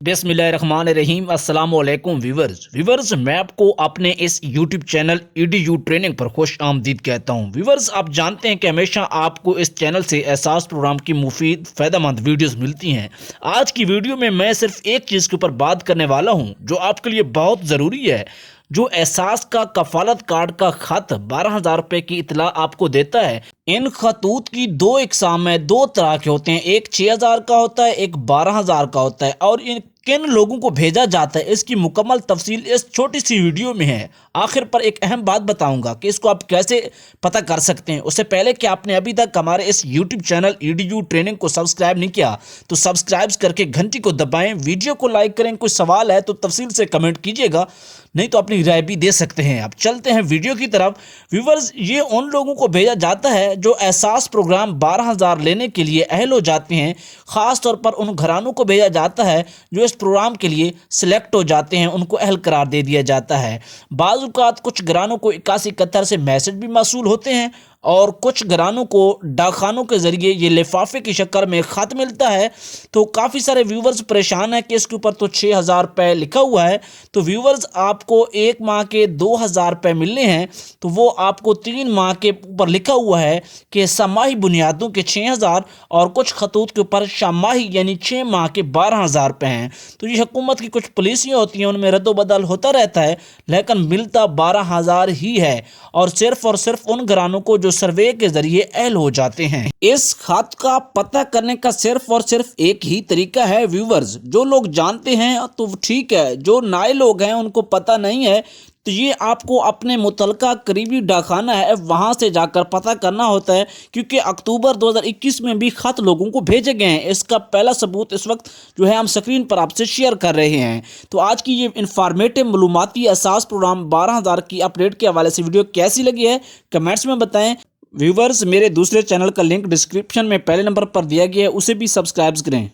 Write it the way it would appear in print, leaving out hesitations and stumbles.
बिस्मिल्लाहिर्रहमानिर्रहीम। अस्सलाम वालेकुम व्यूवर्स, मैं आपको अपने इस यूट्यूब चैनल EDU ट्रेनिंग पर खुश आमदीद कहता हूं। व्यूवर्स, आप जानते हैं कि हमेशा आपको इस चैनल से एहसास प्रोग्राम की मुफीद फ़ायदेमंद वीडियोस मिलती हैं। आज की वीडियो में मैं सिर्फ एक चीज़ के ऊपर बात करने वाला हूं जो आपके लिए बहुत ज़रूरी है। जो एहसास का कफालत कार्ड का खत 12,000 रुपये की इतला आपको देता है। इन खतूत की दो इकसाम है, दो तरह के होते हैं, एक 6,000 का होता है, एक 12,000 का होता है। और इन किन लोगों को भेजा जाता है इसकी मुकम्मल तफसील इस छोटी सी वीडियो में है। आखिर पर एक अहम बात बताऊंगा कि इसको आप कैसे पता कर सकते हैं। उससे पहले कि आपने अभी तक हमारे इस यूट्यूब चैनल EDU ट्रेनिंग को सब्सक्राइब नहीं किया तो सब्सक्राइब करके घंटी को दबाएं, वीडियो को लाइक करें। कोई सवाल है तो तफसील से कमेंट कीजिएगा, नहीं तो अपनी राय भी दे सकते हैं। अब चलते हैं वीडियो की तरफ। व्यूवर्स, ये उन लोगों को भेजा जाता है जो एहसास प्रोग्राम 12,000 लेने के लिए अहल हो जाते हैं। ख़ास तौर पर उन घरानों को भेजा जाता है जो इस प्रोग्राम के लिए सिलेक्ट हो जाते हैं, उनको अहल करार दे दिया जाता है। बाज़ औक़ात कुछ घरानों को 81 कतर से मैसेज भी मौसूल होते हैं और कुछ घरानों को डाकखानों के ज़रिए ये लिफाफे की शक्ल में ख़त मिलता है। तो काफ़ी सारे व्यूवर्स परेशान हैं कि इसके ऊपर तो 6,000 रुपये लिखा हुआ है। तो व्यूवर्स, आपको एक माह के 2,000 रुपये मिलने हैं, तो वो आपको 3 माह के ऊपर लिखा हुआ है कि समाही बुनियादों के 6,000 और कुछ खतूत के ऊपर शमाही यानी 6 माह के 12,000 रुपये हैं। तो ये हुकूमत की कुछ पॉलिसियाँ होती हैं, उनमें रद्दोबदल होता रहता है, लेकिन मिलता 12,000 ही है। और सिर्फ उन घरानों को जो सर्वे के जरिए अहल हो जाते हैं। इस खत का पता करने का सिर्फ और सिर्फ एक ही तरीका है व्यूवर्स। जो लोग जानते हैं तो ठीक है, जो नए लोग हैं उनको पता नहीं है, तो ये आपको अपने मुतलका करीबी डाकखाना है वहाँ से जाकर पता करना होता है, क्योंकि अक्टूबर 2021 में भी ख़त लोगों को भेजे गए हैं। इसका पहला सबूत इस वक्त जो है हम स्क्रीन पर आपसे शेयर कर रहे हैं। तो आज की ये इंफॉर्मेटिव मालूमाती एहसास प्रोग्राम 12,000 की अपडेट के हवाले से वीडियो कैसी लगी है कमेंट्स में बताएं। व्यूवर्स, मेरे दूसरे चैनल का लिंक डिस्क्रिप्शन में पहले नंबर पर दिया गया है, उसे भी सब्सक्राइब करें।